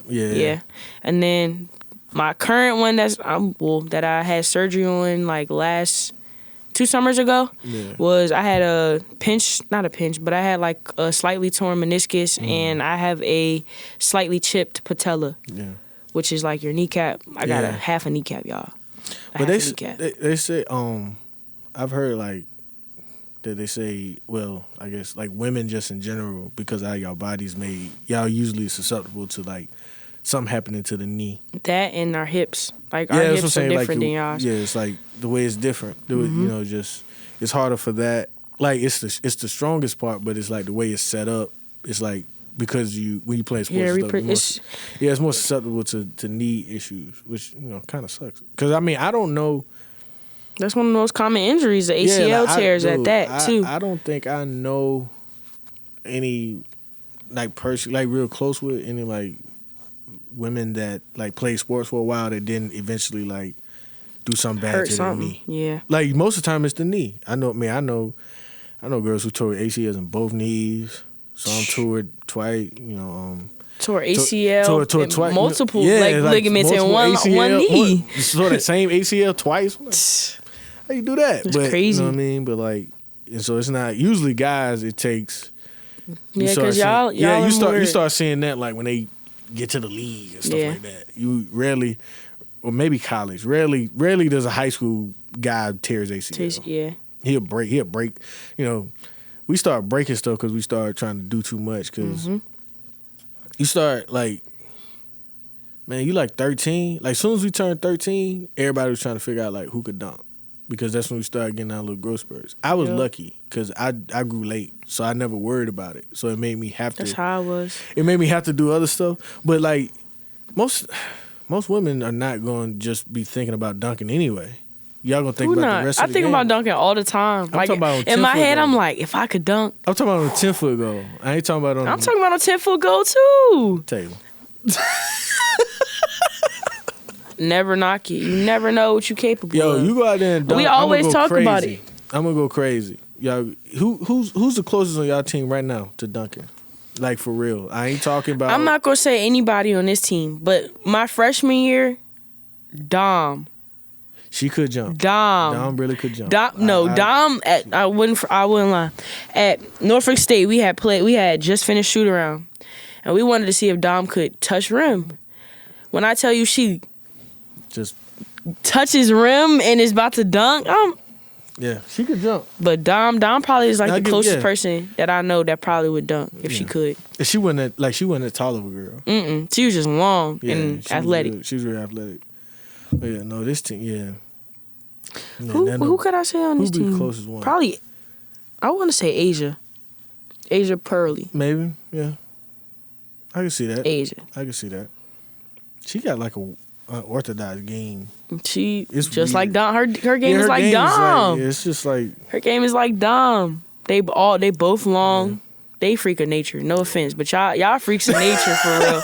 B: Yeah. And then my current one that I had surgery on like last 2 summers ago was I had but I had like a slightly torn meniscus and I have a slightly chipped patella, which is like your kneecap. I got a half a kneecap, y'all.
A: But they say I've heard like that they say, well, I guess like women just in general, because of how y'all body's made, y'all usually susceptible to like something happening to the knee. That and our hips. Like our hips are different than y'all's. Yeah, it's like the way it's different. You know, just it's harder for that. Like it's the strongest part, but it's like the way it's set up. It's like because when you play sports, it's more susceptible to knee issues, which you know kind of sucks. Because I mean I don't know. That's one of the most common injuries, the ACL tears too. I don't think I know any like person like real close with any like women that like played sports for a while that didn't eventually like do something bad to their knee. Yeah. Like most of the time it's the knee. I know girls who tore ACLs in both knees. Some toured twice, you know, tore ACL, tore twice, multiple ligaments in one knee. Tore that same ACL twice. How you do that? It's crazy. You know what I mean? But like, and so it's not usually guys. It takes. Because you start seeing that like when they get to the league and stuff like that. You rarely, or maybe college. Rarely does a high school guy tear his ACL. He'll break. You know, we start breaking stuff because we start trying to do too much. Because you start like, man, you like 13. Like as soon as we turned 13, everybody was trying to figure out like who could dunk. because that's when we started getting our little growth spurts. I was
B: Yeah.
A: lucky because I grew late, so I never worried about it. So it made me have to.
B: That's how I was.
A: It made me have to do other stuff. But like most women are not going to just be thinking about dunking anyway. Y'all gonna think
B: Who
A: about
B: not?
A: the rest of
B: I
A: the
B: think
A: game.
B: about dunking all the time.
A: I'm
B: Like
A: talking about on
B: in my
A: 10-foot
B: head,
A: goal.
B: I'm like, if I could dunk,
A: I'm talking about on a 10-foot goal. I ain't talking about on.
B: I'm talking about a 10-foot goal too.
A: Taylor.
B: Never knock it. You never know what you're capable
A: Yo,
B: of.
A: you go out there and dunk.
B: We always talk about it.
A: I'm gonna go crazy. Y'all, who's the closest on y'all team right now to dunking? Like for real. I ain't talking about.
B: I'm not gonna say anybody on this team, but my freshman year, Dom.
A: She could jump.
B: Dom.
A: Dom really could jump.
B: Dom. I wouldn't lie. At Norfolk State, we had just finished shoot around, and we wanted to see if Dom could touch rim. When I tell you she
A: Just
B: touches rim and is about to dunk,
A: yeah, she could jump.
B: but Dom probably is like
A: Now
B: the closest
A: yeah.
B: person that I know that probably would dunk if she
A: Yeah.
B: could.
A: And she wasn't that tall of a girl.
B: She was just long
A: Yeah,
B: and
A: she
B: athletic.
A: She was really athletic. But yeah, no, this team, yeah. Yeah,
B: Who could I say on this
A: who'd be the
B: team?
A: closest one?
B: Probably, I want to say Asia. Asia Pearly.
A: Maybe, yeah. I can see that.
B: Asia.
A: I can see that. She got like a unorthodox game.
B: She
A: It's
B: just like
A: weird.
B: Dom. Her game
A: Yeah,
B: is like
A: game
B: Dom.
A: it's just like
B: Her game is like Dom. They both long. Yeah. They freak of nature. No offense, but y'all freaks of nature for real.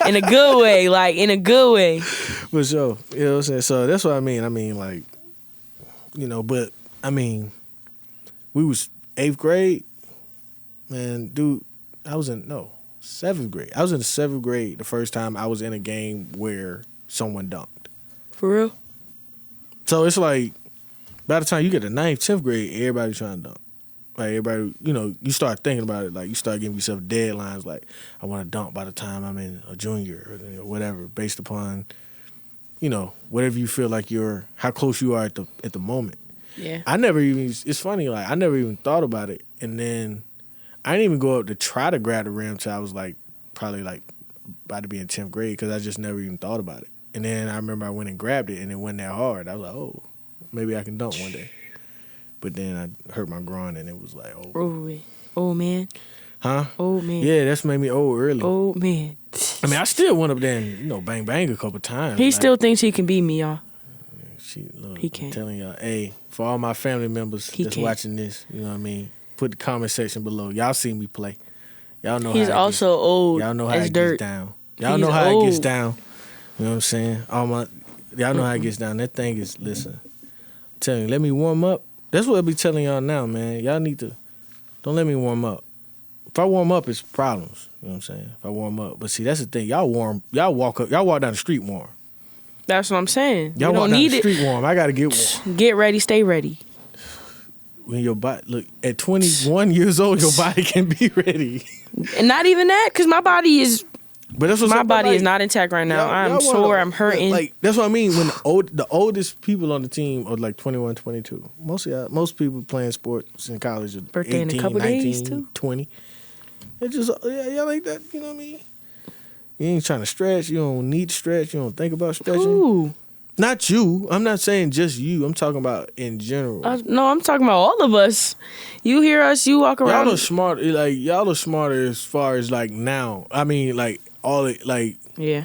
B: In a good way, like in a good way.
A: for sure. You know what I'm saying? So that's what I mean. I mean, like, you know, but I mean, we was 8th grade, man, dude. I was in 7th grade. I was in the 7th grade the first time I was in a game where someone dunked.
B: For real?
A: So it's like, by the time you get to 9th, 10th grade, everybody's trying to dunk. Like everybody, you know, you start thinking about it. Like you start giving yourself deadlines. Like I want to dunk by the time I'm in a junior or whatever, based upon, you know, whatever you feel like how close you are at the moment.
B: Yeah.
A: I never even. It's funny. Like I never even thought about it, and then I didn't even go up to try to grab the rim till I was like probably like about to be in 10th grade because I just never even thought about it. And then I remember I went and grabbed it, and it wasn't that hard. I was like, oh, maybe I can dunk one day. But then I hurt my groin, and it was like, oh.
B: Old man.
A: Huh?
B: Old man.
A: Yeah, that's made me old early.
B: Old man.
A: I mean, I still went up there and, bang a couple times.
B: He still thinks he can beat me, y'all.
A: Look,
B: He
A: I'm
B: can't.
A: telling y'all, hey, for all my family members that's watching this, you know what I mean? Put the comment section below. Y'all see me play. Y'all know
B: He's
A: how
B: also old.
A: Y'all know how
B: as
A: it
B: dirt.
A: gets down. Y'all
B: He's
A: know how it gets
B: old.
A: down. You know what I'm saying? Y'all know how it gets down. That thing is, listen, I'm telling you, let me warm up. That's what I be telling y'all now, man. Y'all need to, don't let me warm up. If I warm up, it's problems. You know what I'm saying? If I warm up. But see, that's the thing. Y'all walk down the street warm.
B: That's what I'm saying.
A: Y'all
B: you
A: walk
B: don't
A: down
B: need
A: the
B: it.
A: street warm. I got to get warm.
B: Get ready, stay ready.
A: When your body, look, at 21 years old, your body can be ready.
B: And not even that, because my body is
A: But that's what's
B: my
A: up,
B: body
A: like,
B: is not intact right now. I'm
A: y'all
B: sore, I'm hurting.
A: Like that's what I mean. When the oldest people on the team are like 21, 22. Most people playing sports in college are
B: Birthday
A: 18,
B: in a couple
A: 19,
B: days, too.
A: 20. It's just y'all like that. You know what I mean? You ain't trying to stretch. You don't need to stretch. You don't think about stretching.
B: Ooh.
A: Not you. I'm not saying just you. I'm talking about in general.
B: No, I'm talking about all of us. You hear us, you walk around.
A: Y'all are smart. Like y'all are smarter as far as like now. I mean, like all it like.
B: Yeah.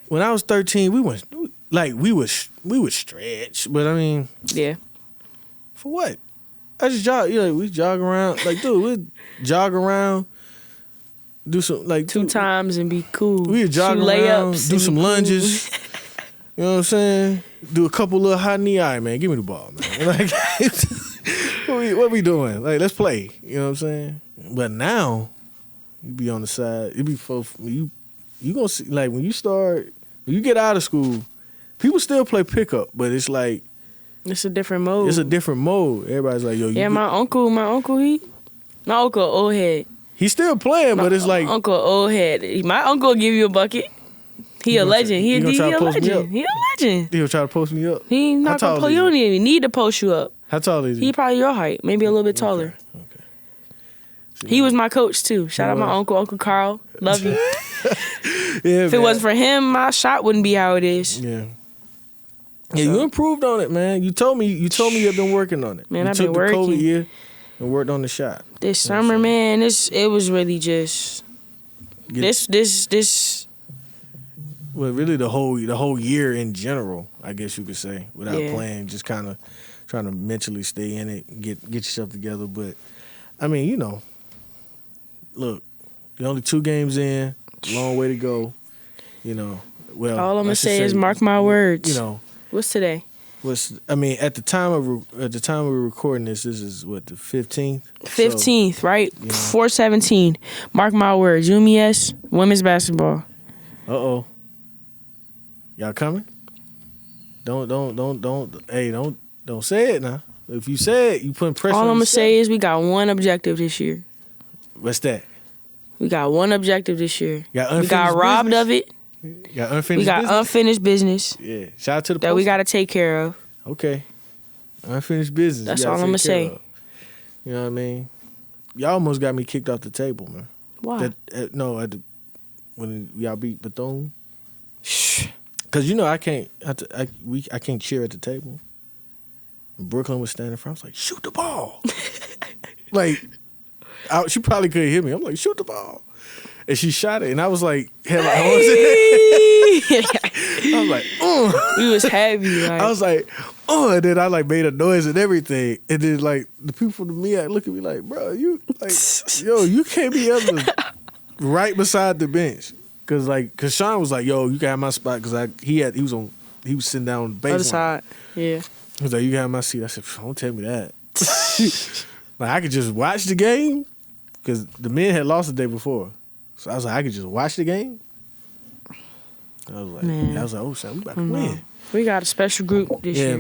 A: When I was 13, we would stretch, but I mean,
B: Yeah.
A: for what? I just jog. We jog around. Like, dude, we jog around, do some like
B: Two times and be cool.
A: We jog
B: Shoot
A: around,
B: layups
A: do
B: and
A: some
B: be cool.
A: lunges. You know what I'm saying? Do a couple little high knee eye, man. Give me the ball, man. Like, what we doing? Like, let's play. You know what I'm saying? But now, you be on the side. It be you gonna see like when you get out of school, people still play pickup, but it's like
B: It's a different mode.
A: it's a different mode. Everybody's like, yo,
B: Yeah, my uncle, my uncle old head.
A: he's still playing, but it's like
B: My uncle old head. My uncle will give you a bucket. He a legend. He
A: gonna try to
B: a
A: post me up?
B: legend. He a legend.
A: he'll try to post me up.
B: He not
A: How tall
B: gonna post.
A: is
B: You
A: he?
B: don't even need to post you up.
A: How tall is he?
B: He probably your height, maybe a little bit taller.
A: Okay.
B: He was my coach too. Shout out my
A: was.
B: Uncle Carl. Love you.
A: Yeah,
B: If it wasn't for him, my shot wouldn't be how it is.
A: Yeah. Yeah, you improved on it, man. You told me you've been working on it.
B: Man,
A: you
B: I've
A: took
B: been working.
A: the COVID year and worked on the shot.
B: This summer, man, it was really just this.
A: Well, really the whole year in general, I guess you could say, without playing, just kind of trying to mentally stay in it, and get yourself together. But I mean, look, you're only 2 games in, long way to go. Well,
B: all I'm gonna say is mark my words. What's today?
A: At the time of recording this is what, the 15th?
B: 15th, right? 4/17. Mark my words. UMES women's basketball.
A: Uh-oh. Y'all coming? Don't say it now. If you say it, you putting pressure on
B: All I'm gonna
A: yourself.
B: say is we got one objective this year.
A: What's that?
B: We got one objective this year.
A: We
B: got robbed of it.
A: Got unfinished
B: We got
A: business?
B: unfinished business.
A: Yeah. Shout out to the
B: that we
A: poster.
B: got to take care of.
A: Okay. Unfinished business.
B: That's
A: you
B: all
A: gotta
B: I'm gonna
A: take care
B: say.
A: of. You know what I mean? Y'all almost got me kicked off the table, man.
B: Why?
A: When y'all beat Bethune. Cause I can't cheer at the table. And Brooklyn was standing in front. I was like, shoot the ball. She probably couldn't hear me. I'm like, shoot the ball. And she shot it, and I was like, I was like,
B: We was heavy. Like.
A: I was like, and then I made a noise and everything, and then the people from the MEAC look at me like, bro, you you can't be ever right beside the bench, cause Sean was like, yo, you can have my spot, cause he was sitting down on the baseline.
B: Other side, yeah.
A: He was like, you can have my seat. I said, don't tell me that. I could just watch the game, cause the men had lost the day before. So I was like, I could just watch the game. I was like, oh, son, we about to win.
B: We got a special group this year.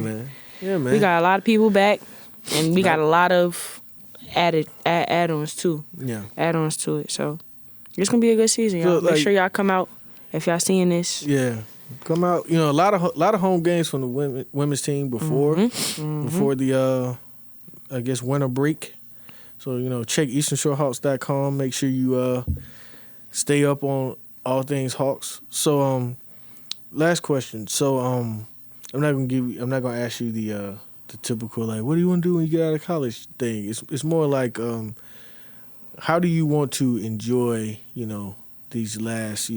A: Yeah, man.
B: We got a lot of people back, and we got a lot of add-ons too.
A: Yeah.
B: Add-ons to it. So it's gonna be a good season, y'all. Make sure y'all come out if y'all seeing this.
A: Yeah. Come out. A lot of home games from the women's team before the I guess winter break. So check EasternShoreHawks.com. Make sure you stay up on all things Hawks. So last question. So I'm not gonna ask you the typical what do you want to do when you get out of college thing. It's more like how do you want to enjoy these last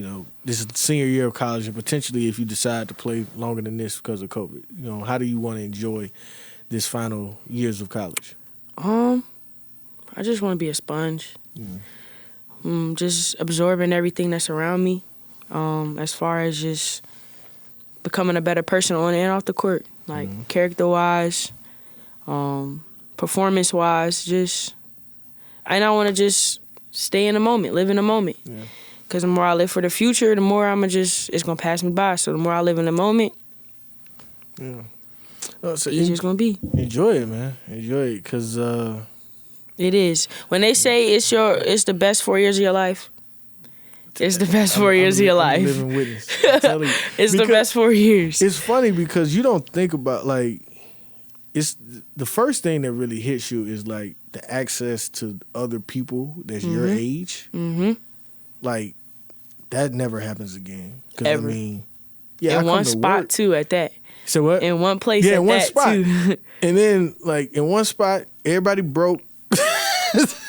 A: this is the senior year of college, and potentially if you decide to play longer than this because of COVID, how do you want to enjoy this final years of college?
B: I just want to be a sponge. Just absorbing everything that's around me. As far as just becoming a better person on and off the court, character-wise, performance-wise, and I want to just stay in the moment, live in the moment.
A: Yeah.
B: Because the more I live for the future, the more it's going to pass me by. So the more I live in the moment,
A: the
B: easier it's going to be.
A: Enjoy it, man. Enjoy it, because...
B: It is. When they say it's the best 4 years of your life, it's the best 4 years of your life.
A: I'm living witness. I'm telling you.
B: It's the best 4 years.
A: It's funny because you don't think about it's the first thing that really hits you is the access to other people that's your age. Mm-hmm. That never happens again.
B: Ever.
A: In
B: one spot too at that.
A: So what?
B: In one place at
A: in one
B: that
A: spot.
B: too.
A: And then in one spot, everybody broke.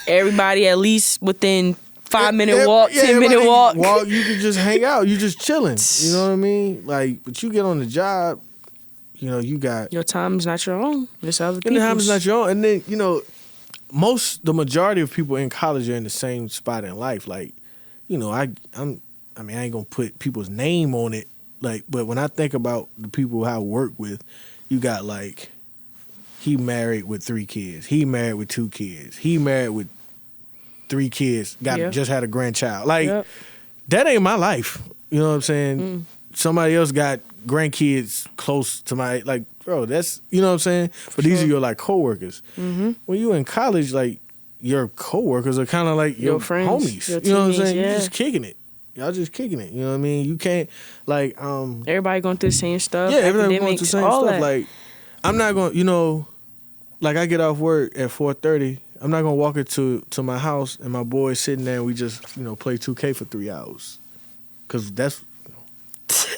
B: Everybody at least within 5-minute walk, 10-minute walk.
A: You can just hang out. You just chilling. You know what I mean? But you get on the job, you got... Your
B: time's not your own. It's other people's.
A: And the time's not your own. And then, the majority of people in college are in the same spot in life. I ain't gonna put people's name on it. But when I think about the people I work with, you got he married with 3 kids. He married with 2 kids. He married with 3 kids. Just had a grandchild. That ain't my life. You know what I'm saying? Somebody else got grandkids close to my bro. That's you know what I'm saying. But these are your coworkers. Mm-hmm. When you in college, your coworkers are kind of your
B: friends,
A: homies.
B: your
A: you know what I'm saying?
B: Yeah.
A: You're just kicking it. Y'all just kicking it. You know what I mean? You can't
B: everybody going through the same stuff.
A: Yeah, everybody going through the same stuff.
B: That.
A: I'm not going. I get off work at 4:30. I'm not gonna walk into my house and my boy's sitting there and we just play 2K for 3 hours, cause that's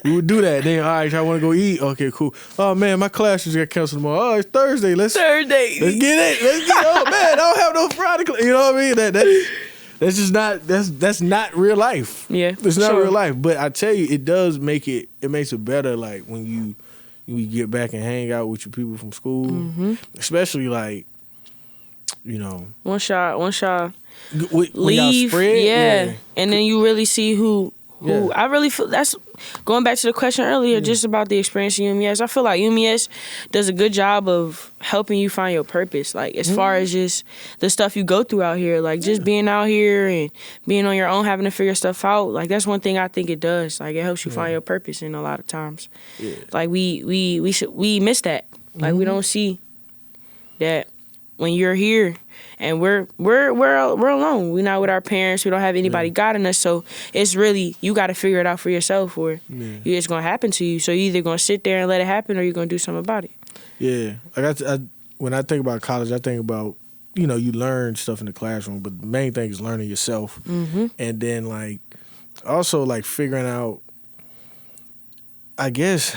A: We would do that. Then, all right, I want to go eat. Okay, cool. Oh man, my class just got canceled tomorrow. Oh, it's Thursday. Let's get it. Oh man, I don't have no Friday class. You know what I mean? That's just not that's not real life.
B: Yeah,
A: it's not real life. But I tell you, it does make it. It makes it better. Like when you get back and hang out with your people from school, especially like, you know,
B: once y'all
A: when
B: leave,
A: y'all spread,
B: and then you really see who. I really feel that's going back to the question earlier, just about the experience in UMES. I feel like UMES does a good job of helping you find your purpose. Like as far as just the stuff you go through out here, like just being out here and being on your own, having to figure stuff out. Like that's one thing I think it does. Like it helps you find your purpose. In a lot of times, like we miss that. Like we don't see that when you're here. And we're alone. We're not with our parents. We don't have anybody guiding us. So it's really, you got to figure it out for yourself, or it's going to happen to you. So you're either going to sit there and let it happen, or you're going to do something about it.
A: Yeah. Like when I think about college, I think about, you know, you learn stuff in the classroom, but the main thing is learning yourself. And then like also like figuring out, I guess,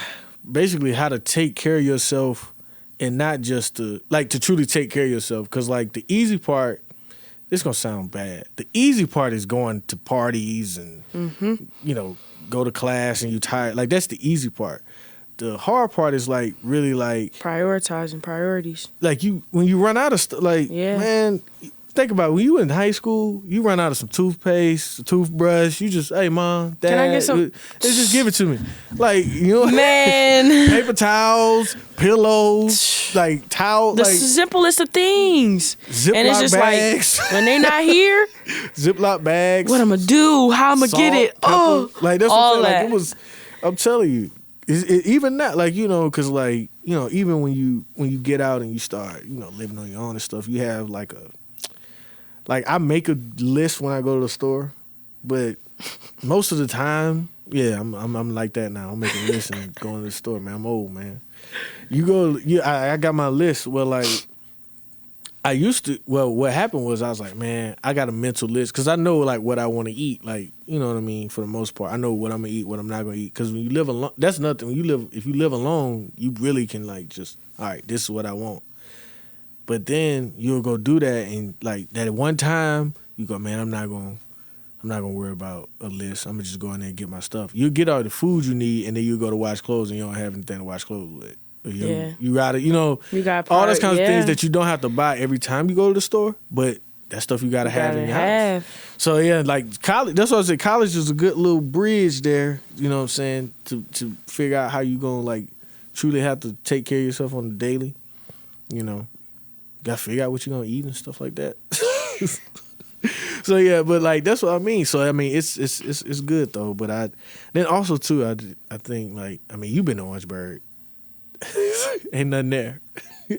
A: basically how to take care of yourself. And not just to truly take care of yourself. Because, like, the easy part, this is going to sound bad. The easy part is going to parties and, you know, go to class and you tired. Like, that's the easy part. The hard part is, like, really, like...
B: prioritizing priorities.
A: Like, when you run out of stuff, like, man... Think about it. When you were in high school, you run out of some toothpaste, a toothbrush. You just, hey, Mom, Dad,
B: can I get some?
A: Just give it to me. Like, you know,
B: man,
A: paper towels, pillows, like
B: the simplest of things.
A: Ziploc
B: and it's just
A: bags.
B: Like when they not here,
A: Ziploc bags.
B: What I'm gonna do? How I'm gonna get it?
A: Pepper. Like that's
B: all
A: what I'm saying.
B: that.
A: Like it was. I'm telling you, even that, like, you know, because like, you know, even when you get out and you start, you know, living on your own and stuff, you have like I make a list when I go to the store, but most of the time, I'm like that now. I'm making a list and going to the store, man. I'm old, man. I got my list. Well, like, I used to, what happened was I was like, man, I got a mental list because I know, like, what I want to eat. Like, you know what I mean? For the most part, I know what I'm going to eat, what I'm not going to eat. Because when you live alone, that's nothing. If you live alone, you really can, like, just, all right, this is what I want. But then you'll go do that, and like that one time you go, man, I'm not gonna worry about a list. I'm gonna just go in there and get my stuff. You get all the food you need, and then you go to wash clothes, and you don't have anything to wash clothes with. You gotta, you know, all those kinds of things that you don't have to buy every time you go to the store, but that stuff you gotta have in your house. So yeah, like college. That's what I said. College is a good little bridge there. You know what I'm saying, to figure out how you gonna like truly have to take care of yourself on the daily. You know. Gotta figure out what you're gonna eat and stuff like that. So yeah, but like that's what I mean. So I mean, it's good though. But then also too, I think like, I mean, you've been to Orangeburg. Ain't nothing there.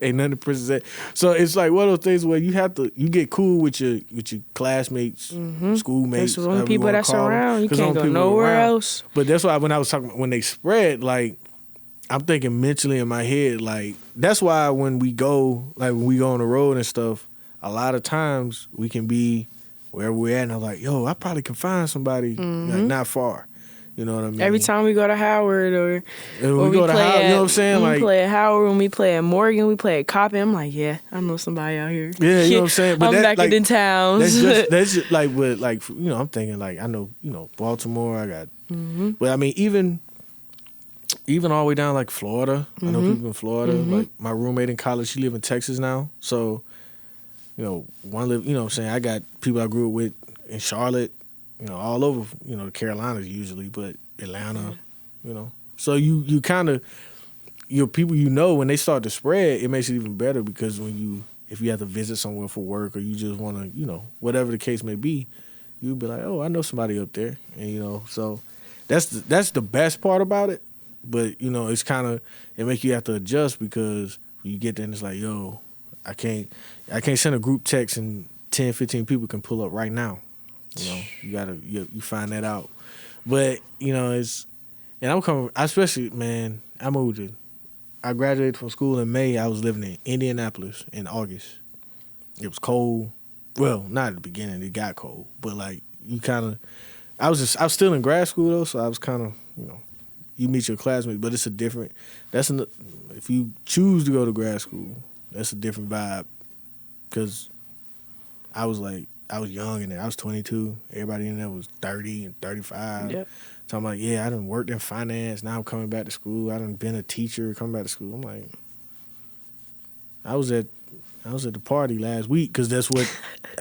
A: Ain't nothing to present. So it's like one of those things where you get cool with your classmates, schoolmates.
B: That's the only people that's around. You can't go nowhere else.
A: But that's why when I was talking about when they spread, like, I'm thinking mentally in my head, like, that's why when we go on the road and stuff, a lot of times we can be wherever we're at, and I'm like, yo, I probably can find somebody like not far. You know what I mean?
B: Every time we go to Howard or
A: we go to Howard, you know what I'm saying?
B: We play at Howard, when we play at Morgan, we play at Coppin. I'm like, yeah, I know somebody out here.
A: Yeah, you know what I'm saying? But
B: I'm back in town.
A: That's just like, but like, you know, I'm thinking like, I know, you know, Baltimore, I got, but I mean, even all the way down like Florida. I know people in Florida. Like my roommate in college, she live in Texas now. So, you know, you know what I'm saying? I got people I grew up with in Charlotte, you know, all over, you know, the Carolinas usually, but Atlanta, you know. So you kind of, your people, you know, when they start to spread, it makes it even better because if you have to visit somewhere for work or you just want to, you know, whatever the case may be, you'll be like, oh, I know somebody up there. And, you know, so that's the best part about it. But, you know, it's kind of, it make you have to adjust because when you get there and it's like, yo, I can't send a group text and 10, 15 people can pull up right now. You know, you find that out. But, you know, I graduated from school in May. I was living in Indianapolis in August. It was cold. Well, not at the beginning. It got cold. But, like, I was still in grad school, though, so I was kind of, you know, you meet your classmates, but it's a different. If you choose to go to grad school, that's a different vibe. Because I was young in there. I was 22. Everybody in there was 30 and 35.
B: Yep.
A: So I'm like, yeah, I done worked in finance. Now I'm coming back to school. I done been a teacher, coming back to school. I'm like, I was at the party last week because that's what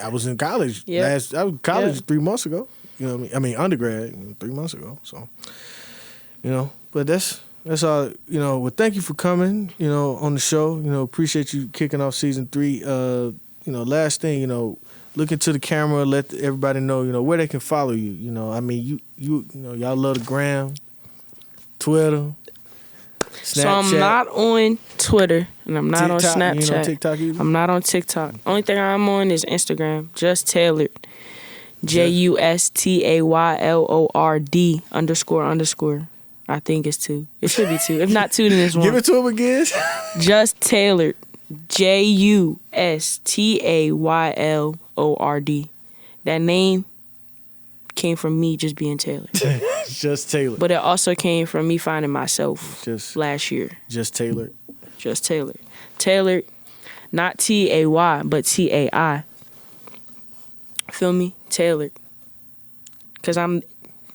A: I was in college.
B: Yep.
A: I was in college 3 months ago. You know what I mean? Undergrad 3 months ago. So, but that's all. Well, thank you for coming. On the show. Appreciate you kicking off season 3. Last thing. Look into the camera. Let everybody know. Where they can follow you. Y'all love the gram, Twitter, Snapchat.
B: So I'm not on Twitter and I'm not
A: TikTok,
B: on Snapchat.
A: You ain't on TikTok either?
B: I'm not on TikTok. Only thing I'm on is Instagram. Just Tailored. JUSTAYLORD __. I think it's 2. It should be 2. If not 2, then it's 1.
A: Give it to him again.
B: Just Tailored. JUSTAYLORD. That name came from me just being Taylor.
A: Just Taylor.
B: But it also came from me finding myself last year.
A: Just Taylor.
B: Just Taylor. Taylor, not TAY, but TAI. Feel me? Tailored. Because I'm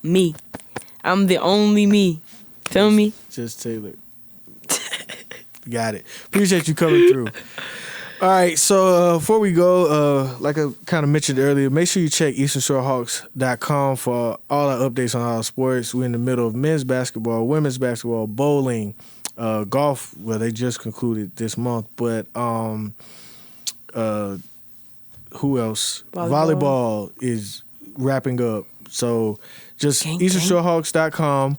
B: me. I'm the only me. Feel me?
A: Just Taylor. Got it. Appreciate you coming through. All right, so before we go, like I kind of mentioned earlier, make sure you check EasternShoreHawks.com for all our updates on our sports. We're in the middle of men's basketball, women's basketball, bowling, golf. Well, they just concluded this month, but who else? Volleyball is wrapping up. So just EasternShoreHawks.com.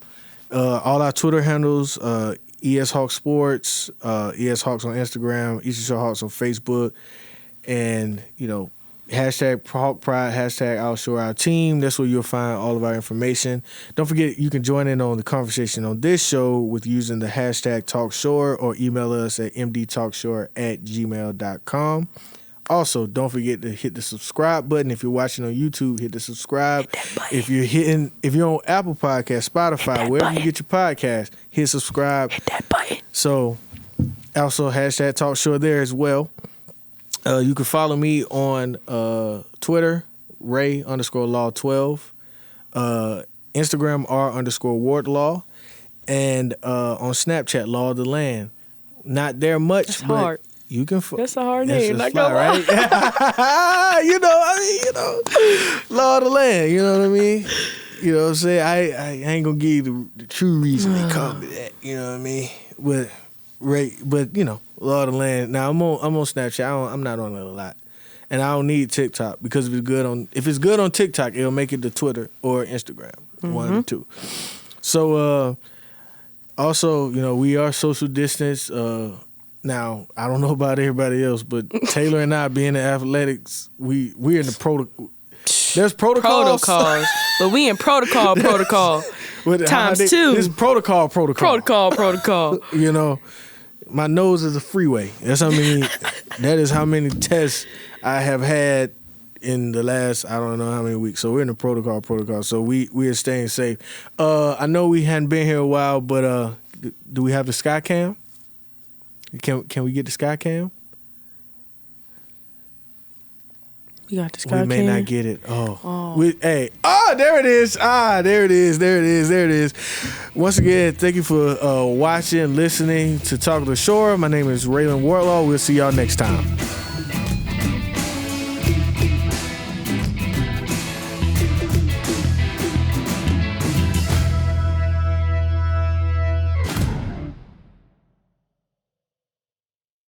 A: All our Twitter handles, ES Hawks Sports, ES Hawks on Instagram, Eastern Shore Hawks on Facebook, and hashtag Hawk Pride, hashtag Outshore Our Team. That's where you'll find all of our information. Don't forget you can join in on the conversation on this show with using the hashtag TalkShore or email us at mdtalkshore@gmail.com. Also, don't forget to hit the subscribe button. If you're watching on YouTube, hit the subscribe. If you're on Apple Podcasts, Spotify, wherever you get your podcast, hit subscribe.
B: Hit that button.
A: So, also hashtag TalkShore there as well. You can follow me on Twitter, Ray_Law12, Instagram R_Wardlaw, and on Snapchat, Law of the Land. Not there much,
B: That's
A: but
B: hard.
A: you can.
B: That's a hard name.
A: Not gonna lie, right? Law of the Land. You know what I mean? You know what I'm saying? I ain't gonna give you the true reason they call me that. You know what I mean? But Law of the Land. Now I'm on Snapchat. I'm not on it a lot, and I don't need TikTok because if it's good on TikTok, it'll make it to Twitter or Instagram. One or two. So also, we are social distance. Now, I don't know about everybody else, but Taylor and I being in athletics, we're in the protocol. There's protocols.
B: But we in protocol. Times 2.
A: It's protocol.
B: Protocol.
A: My nose is a freeway. That is how many tests I have had in the last, I don't know how many weeks. So we're in the protocol. So we are staying safe. I know we hadn't been here a while, but do we have the sky cam? Can we get the sky cam?
B: We got the sky cam.
A: We may not get it. There it is. There it is. Once again, thank you for watching, listening to Talk to the Shore. My name is Ralan Wardlaw. We'll see y'all next time.